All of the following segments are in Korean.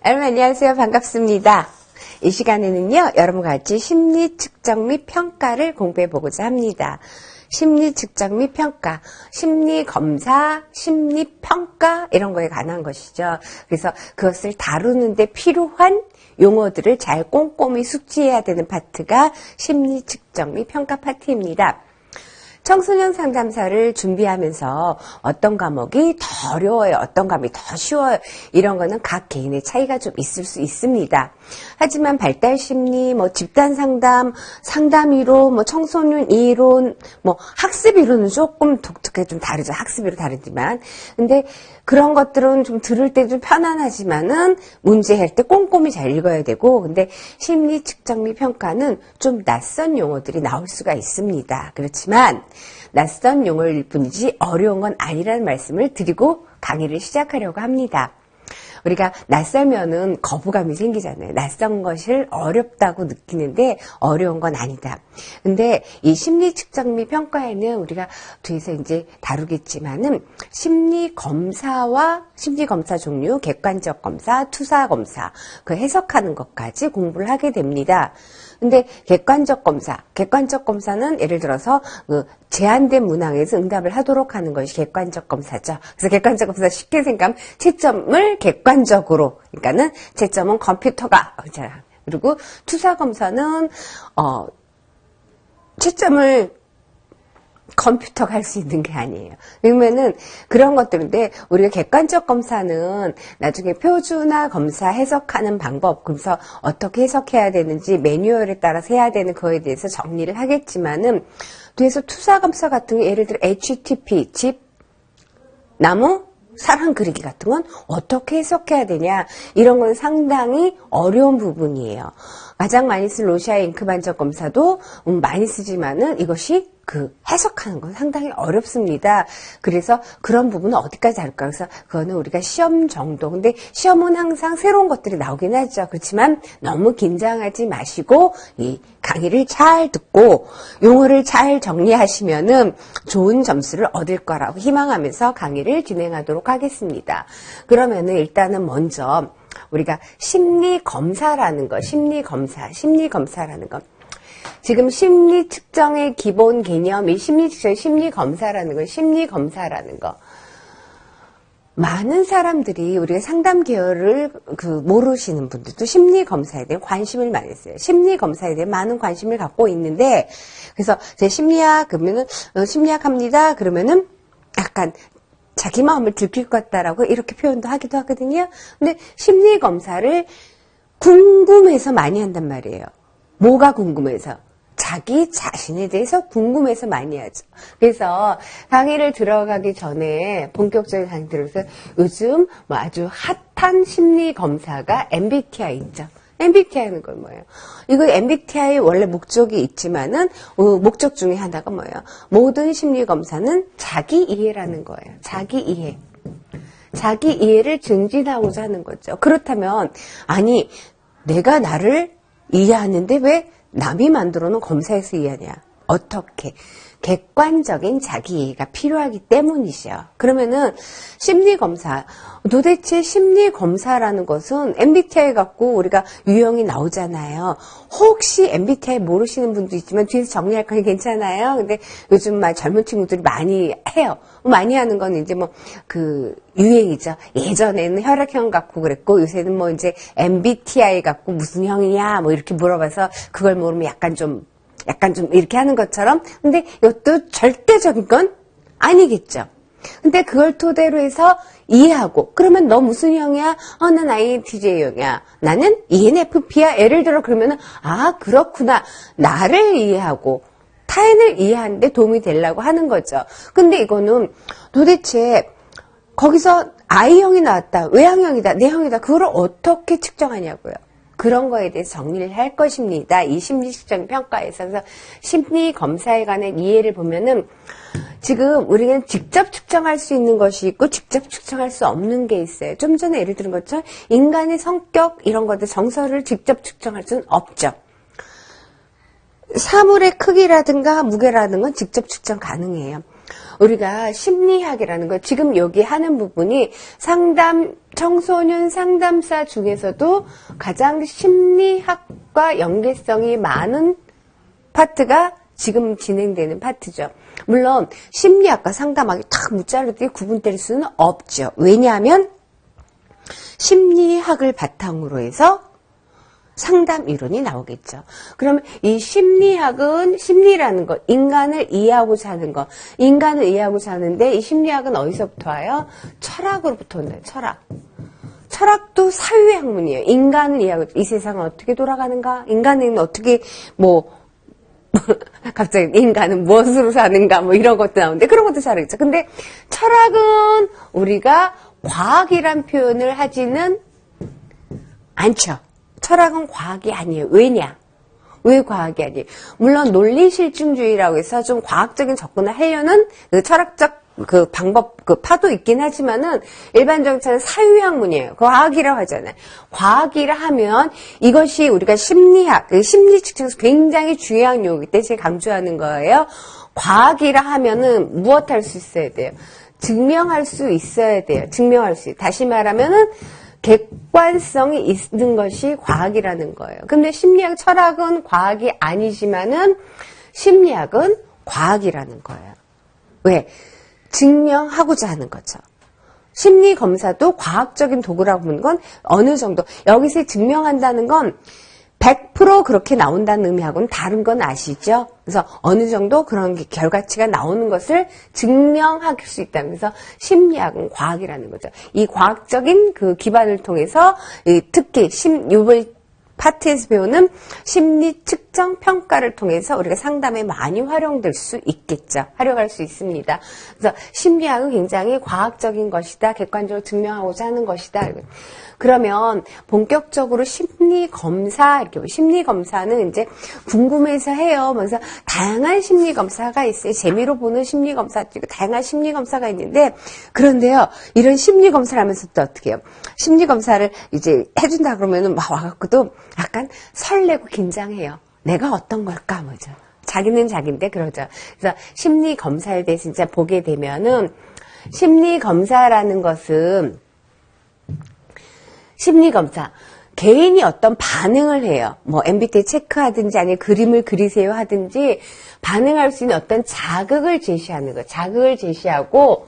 여러분 안녕하세요. 반갑습니다. 이 시간에는요, 여러분과 같이 심리 측정 및 평가를 공부해 보고자 합니다. 심리 측정 및 평가, 심리 검사, 심리 평가 이런 거에 관한 것이죠. 그래서 그것을 다루는데 필요한 용어들을 잘 꼼꼼히 숙지해야 되는 파트가 심리 측정 및 평가 파트입니다. 청소년 상담사를 준비하면서 어떤 과목이 더 어려워요, 어떤 과목이 더 쉬워요, 이런 거는 각 개인의 차이가 좀 있을 수 있습니다. 하지만 발달심리, 집단 상담, 상담 이론, 청소년 이론, 학습 이론은 조금 독특하게 좀 다르죠. 학습 이론 다르지만. 근데 그런 것들은 좀 들을 때 좀 편안하지만은 문제할 때 꼼꼼히 잘 읽어야 되고, 근데 심리 측정 및 평가는 좀 낯선 용어들이 나올 수가 있습니다. 그렇지만 낯선 용어일 뿐이지 어려운 건 아니라는 말씀을 드리고 강의를 시작하려고 합니다. 우리가 낯설면은 거부감이 생기잖아요. 낯선 것을 어렵다고 느끼는데 어려운 건 아니다. 근데 이 심리 측정 및 평가에는 우리가 뒤에서 이제 다루겠지만은 심리 검사와 심리 검사 종류, 객관적 검사, 투사 검사, 그 해석하는 것까지 공부를 하게 됩니다. 근데 객관적 검사는 예를 들어서 그 제한된 문항에서 응답을 하도록 하는 것이 객관적 검사죠. 그래서 객관적 검사 쉽게 생각하면 채점을 객관적으로, 그러니까는 채점은 컴퓨터가, 그리고 투사 검사는 채점을 컴퓨터가 할 수 있는 게 아니에요. 그러면은 그런 것들인데, 우리가 객관적 검사는 나중에 표준화 검사 해석하는 방법, 그래서 어떻게 해석해야 되는지 매뉴얼에 따라서 해야 되는 거에 대해서 정리를 하겠지만은, 뒤에서 투사 검사 같은 게 예를 들어 HTP, 집, 나무, 사람 그리기 같은 건 어떻게 해석해야 되냐, 이런 건 상당히 어려운 부분이에요. 가장 많이 쓴 로시아 잉크 반적 검사도 많이 쓰지만은 이것이 해석하는 건 상당히 어렵습니다. 그래서 그런 부분은 어디까지 할까? 그래서 그거는 우리가 시험 정도. 근데 시험은 항상 새로운 것들이 나오긴 하죠. 그렇지만 너무 긴장하지 마시고 이 강의를 잘 듣고 용어를 잘 정리하시면은 좋은 점수를 얻을 거라고 희망하면서 강의를 진행하도록 하겠습니다. 그러면은 일단은 먼저 우리가 심리 검사라는 거, 심리 검사라는 거. 지금 심리 측정의 기본 개념이 심리 검사라는 거. 많은 사람들이 우리가 상담 계열을 모르시는 분들도 심리 검사에 대해 관심을 많이 했어요. 심리 검사에 대해 많은 관심을 갖고 있는데, 그래서 제 심리학 그러면은 심리학 합니다. 그러면은 약간 자기 마음을 들킬 것 같다라고 이렇게 표현도 하기도 하거든요. 근데 심리 검사를 궁금해서 많이 한단 말이에요. 뭐가 궁금해서? 자기 자신에 대해서 궁금해서 많이 하죠. 그래서 강의를 들어가기 전에 본격적인 강의 들어서 요즘 아주 핫한 심리 검사가 MBTI 있죠. MBTI는 건 뭐예요? 이거 MBTI 원래 목적이 있지만은 목적 중에 하나가 뭐예요? 모든 심리 검사는 자기 이해라는 거예요. 자기 이해. 자기 이해를 증진하고자 하는 거죠. 그렇다면 아니 내가 나를 이해하는데 왜 남이 만들어 놓은 검사에서 이해하냐? 어떻게? 객관적인 자기 이해가 필요하기 때문이죠. 그러면은 심리검사, 도대체 심리검사라는 것은 MBTI 갖고 우리가 유형이 나오잖아요. 혹시 MBTI 모르시는 분도 있지만 뒤에서 정리할 거니 괜찮아요. 근데 요즘 젊은 친구들이 많이 해요. 많이 하는 건 이제 유행이죠. 예전에는 혈액형 갖고 그랬고 요새는 이제 MBTI 갖고 무슨 형이냐 이렇게 물어봐서 그걸 모르면 약간 좀 이렇게 하는 것처럼. 근데 이것도 절대적인 건 아니겠죠. 근데 그걸 토대로 해서 이해하고, 그러면 너 무슨 형이야? 난 INTJ형이야. 나는 ENFP야. 예를 들어 그러면은 그렇구나. 나를 이해하고 타인을 이해하는데 도움이 되려고 하는 거죠. 근데 이거는 도대체 거기서 I형이 나왔다, 외향형이다, 내형이다, 그걸 어떻게 측정하냐고요. 그런 거에 대해서 정리를 할 것입니다. 이 심리 측정 평가에서. 그래서 심리 검사에 관한 이해를 보면은 지금 우리는 직접 측정할 수 있는 것이 있고 직접 측정할 수 없는 게 있어요. 좀 전에 예를 들은 것처럼 인간의 성격 이런 것들 정서를 직접 측정할 수는 없죠. 사물의 크기라든가 무게라는 건 직접 측정 가능해요. 우리가 심리학이라는 거 지금 여기 하는 부분이 상담 청소년 상담사 중에서도 가장 심리학과 연계성이 많은 파트가 지금 진행되는 파트죠. 물론 심리학과 상담학이 탁 무자르게 구분될 수는 없죠. 왜냐하면 심리학을 바탕으로 해서 상담 이론이 나오겠죠. 그러면 이 심리학은 심리라는 것, 인간을 이해하고자 하는 것, 인간을 이해하고자 하는데 이 심리학은 어디서부터 와요? 철학으로부터 온다. 철학. 철학도 사유의 학문이에요. 인간을 이해하고 이 세상은 어떻게 돌아가는가? 인간은 어떻게 갑자기 인간은 무엇으로 사는가? 이런 것도 나오는데 그런 것도 잘 알겠죠. 근데 철학은 우리가 과학이란 표현을 하지는 않죠. 철학은 과학이 아니에요. 왜냐? 왜 과학이 아니에요? 물론 논리실증주의라고 해서 좀 과학적인 접근을 하려는 그 철학적 그 방법, 그 파도 있긴 하지만은 일반적인 차는 사유학문이에요. 과학이라고 하잖아요. 과학이라 하면 이것이 우리가 심리학, 심리 측정에서 굉장히 중요한 용어이기 때문에 제가 강조하는 거예요. 과학이라 하면은 무엇 할 수 있어야 돼요? 증명할 수 있어야 돼요. 증명할 수. 다시 말하면은 객관성이 있는 것이 과학이라는 거예요. 근데 심리학, 철학은 과학이 아니지만은 심리학은 과학이라는 거예요. 왜? 증명하고자 하는 거죠. 심리 검사도 과학적인 도구라고 보는 건 어느 정도, 여기서 증명한다는 건 100% 그렇게 나온다는 의미하고는 다른 건 아시죠? 그래서 어느 정도 그런 결과치가 나오는 것을 증명할 수 있다. 그래서 심리학은 과학이라는 거죠. 이 과학적인 그 기반을 통해서 특히 이번 파트에서 배우는 심리 측정 평가를 통해서 우리가 상담에 많이 활용될 수 있겠죠. 활용할 수 있습니다. 그래서 심리학은 굉장히 과학적인 것이다. 객관적으로 증명하고자 하는 것이다. 그러면 본격적으로 심리검사, 이렇게 심리검사는 이제 궁금해서 해요. 그래서 다양한 심리검사가 있어요. 재미로 보는 심리검사, 다양한 심리검사가 있는데, 그런데요, 이런 심리검사를 하면서 또 어떻게 해요? 심리검사를 이제 해준다 그러면은 막 와갖고도 약간 설레고 긴장해요. 내가 어떤 걸까? 뭐죠? 자기는 자기인데 그러죠. 그래서 심리검사에 대해서 진짜 보게 되면은, 심리검사라는 것은 심리검사, 개인이 어떤 반응을 해요. MBTI 체크하든지 아니면 그림을 그리세요 하든지 반응할 수 있는 어떤 자극을 제시하는 거예요. 자극을 제시하고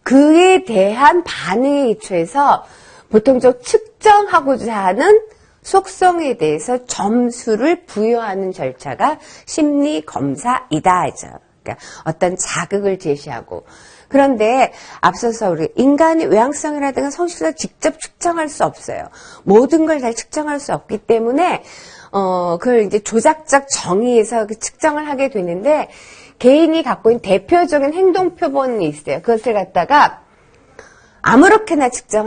그에 대한 반응에 기초해서 보통적 측정하고자 하는 속성에 대해서 점수를 부여하는 절차가 심리검사이다 하죠. 그러니까 어떤 자극을 제시하고. 그런데 앞서서 우리 인간의 외향성이라든가 성실성을 직접 측정할 수 없어요. 모든 걸 다 측정할 수 없기 때문에 그걸 이제 조작적 정의에서 측정을 하게 되는데 개인이 갖고 있는 대표적인 행동 표본이 있어요. 그것을 갖다가 아무렇게나 측정